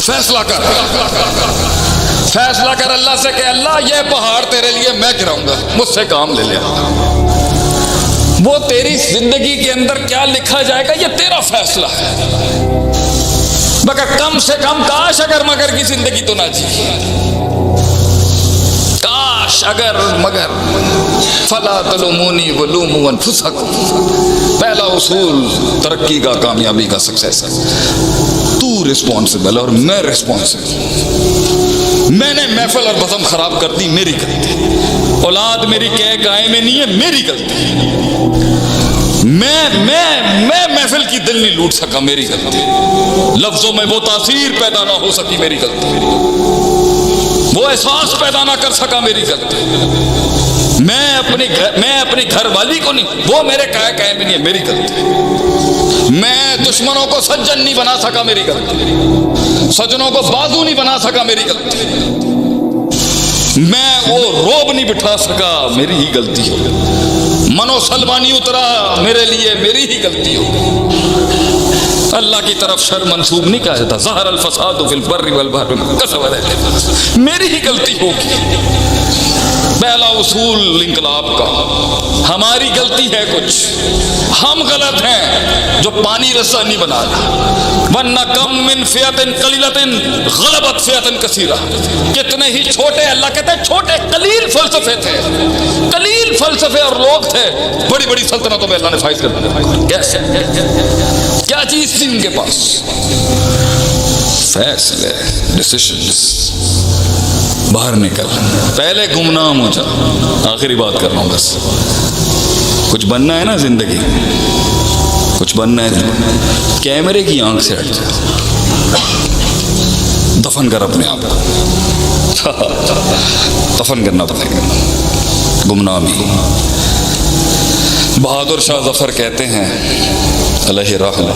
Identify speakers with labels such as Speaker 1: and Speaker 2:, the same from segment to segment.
Speaker 1: فیصلہ کر، فیصلہ کر اللہ سے کہ اللہ یہ پہاڑ تیرے لیے میں گراؤں گا، مجھ سے کام لے لے۔ وہ تیری زندگی کے اندر کیا لکھا جائے گا یہ تیرا فیصلہ ہے، مگر کم سے کم کاش اگر مگر کی زندگی تو نہ جی، کاش اگر مگر۔ فلا تلومونی ولوموا انفسکم، پہلا اصول ترقی کا، کامیابی کا، سکسیس کا، تو رسپانسبل اور میں رسپانسبل۔ میں نے محفل اور بزم خراب کر دی، میری غلطی، اولاد میری کہے گائے میں نہیں ہے، میری غلطی، میں محفل کی دل نہیں لوٹ سکا، میری غلطی، لفظوں میں وہ تاثیر پیدا نہ ہو سکی، میری غلطی، وہ احساس پیدا نہ کر سکا، میری غلطی، میں اپنی گھر والی کو نہیں، وہ میرے کہے میں نہیں ہے، میری غلطی، میں دشمنوں کو سجن نہیں بنا سکا، میری غلطی، سجنوں کو بازو نہیں بنا سکا، میری غلطی، میں وہ روب نہیں بٹھا سکا، میری ہی غلطی ہو، منو سلمانی اترا میرے لیے، میری ہی غلطی ہو، اللہ کی طرف شر منسوب نہیں کہا جاتا، ظہر الفساد فی البر والبحر بما کسبت ایدی الناس، میری ہی غلطی ہوگی۔ پہلا اصول انقلاب کا، ہماری غلطی ہے کچھ، ہم غلط ہیں جو پانی رسا نہیں بنا رہا، ورنہ کم من فئۃ قلیلۃ غلبت فئۃ کثیرہ، کتنے ہی چھوٹے، اللہ کہتے ہیں چھوٹے قلیل فلسفے تھے، قلیل فلسفے اور لوگ تھے، بڑی بڑی سلطنتوں میں اللہ نے فائز کر دیا۔ کیسے؟ کیا چیز تھی ان کے پاس؟ فیصلے، ڈیسیشنز۔ باہر نکل، پہلے گمنام ہو جا، آخری بات کر رہا ہوں، بس کچھ بننا ہے نا زندگی، کچھ بننا ہے، کیمرے کی آنکھ سے ہٹ جا، دفن کر اپنے آپ کو، دفن کرنا پڑے گا گمنامی۔ بہادر شاہ ظفر کہتے ہیں علیہ رحمہ،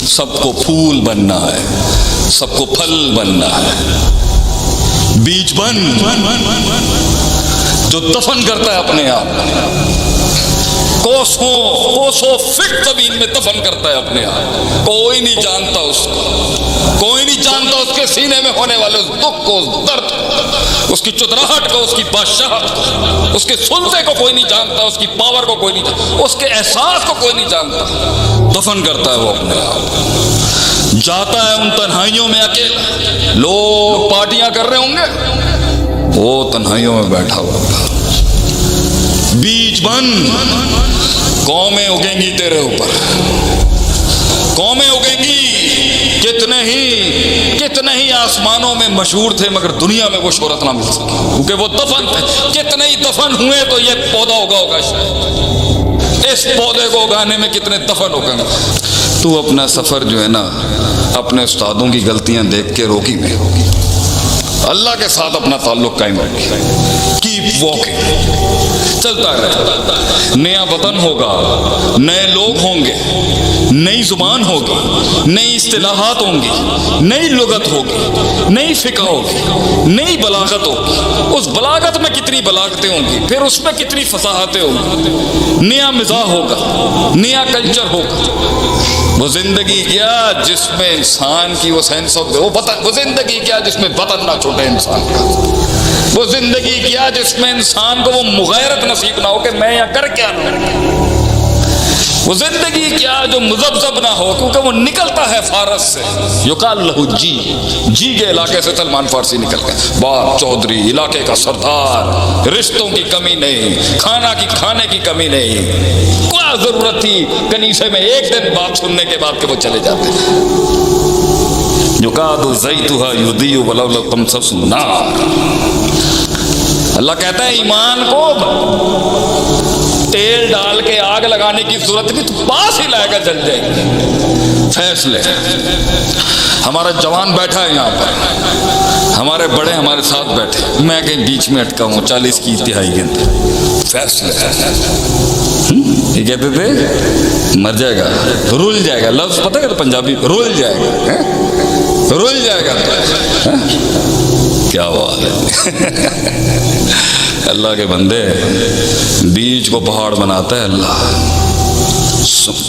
Speaker 1: سب کو پھول بننا ہے، سب کو پھل بننا ہے، بیج بن جو دفن کرتا ہے اپنے آپ، کوسوں فٹ زمین میں دفن کرتا ہے اپنے آپ، کوئی نہیں جانتا اس کو، کوئی نہیں جانتا اس کے سینے میں ہونے والے اس دکھ کو، اس درد کو، اس کی چتراہٹ کو، اس کی بادشاہت کو، اس کے سلطے کو کوئی نہیں جانتا، اس کی پاور کو کوئی نہیں جانتا، اس کے احساس کو کوئی نہیں جانتا، دفن کرتا ہے وہ اپنے آپ، جاتا ہے ان تنہائیوں میں اکیلا، لوگ پارٹیاں کر رہے ہوں گے، وہ تنہائیوں میں بیٹھا ہوگا، بیج بن، قومیں اگیں گی تیرے اوپر، قومیں اگیں گی، کتنے ہی آسمانوں میں مشہور تھے مگر دنیا میں وہ شہرت نہ مل سکی، کیونکہ وہ دفن تھے، کتنے ہی دفن ہوئے تو یہ پودا اگا ہوگا، شاید اس پودے کو اگانے میں کتنے دفن ہو گئے۔ تو اپنا سفر جو ہے نا اپنے استادوں کی غلطیاں دیکھ کے روکی میں، اللہ کے ساتھ اپنا تعلق قائم رکھے، کیپ واکنگ، چلتا رہے، نیا وطن ہوگا، نئے لوگ ہوں گے، نئی زبان ہوگی، نئی اصطلاحات ہوں گی، نئی لغت ہوگی، نئی فقہ ہوگی، نئی بلاغت ہوگی، اس بلاغت میں کتنی بلاغتیں ہوں گی، پھر اس میں کتنی فصاحتیں ہوں گی، نیا مزاح ہوگا، نیا کلچر ہوگا۔ وہ زندگی کیا جس میں انسان کی وہ سینس آف، وہ زندگی کیا جس میں وطن نہ چھوٹے انسان کا، وہ زندگی کیا جس میں انسان کو وہ مغیرت نصیب نہ ہو کہ میں یہاں کر کیا نہ، وہ زندگی کیا جو مذبذب نہ ہو، کیونکہ وہ نکلتا ہے فارس سے، یقال لہو جی کے علاقے سے سلمان فارسی نکل گئے، باپ چودھری، علاقے کا سردار، رشتوں کی کمی نہیں، کھانے کی کمی نہیں، کیا ضرورت تھی کنیسے میں ایک دن بات سننے کے بعد کہ وہ چلے جاتے ہیں۔ یقاد زیتھا یضیء ولو لم تمسس النار، اللہ کہتا ہے ایمان کو تیل ڈال کے آگ لگانے کی ضرورت نہیں، تو پاس ہی لائے گا، جل جائے گی۔ فیصلے، ہمارا جوان بیٹھا ہے یہاں پر، ہمارے بڑے ہمارے ساتھ بیٹھے، میں کہیں بیچ میں اٹکا ہوں، 40 کی تہائی کے اندر، فیصلے، یہ کہتے تھے مر جائے گا، رول جائے گا، لفظ پتہ ہے پنجابی، رول جائے گا، رول جائے گا، کیا بات ہے۔ اللہ کے بندے، بیج کو پہاڑ بناتا ہے اللہ،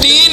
Speaker 1: 3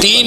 Speaker 1: 3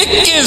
Speaker 1: 21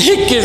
Speaker 1: 21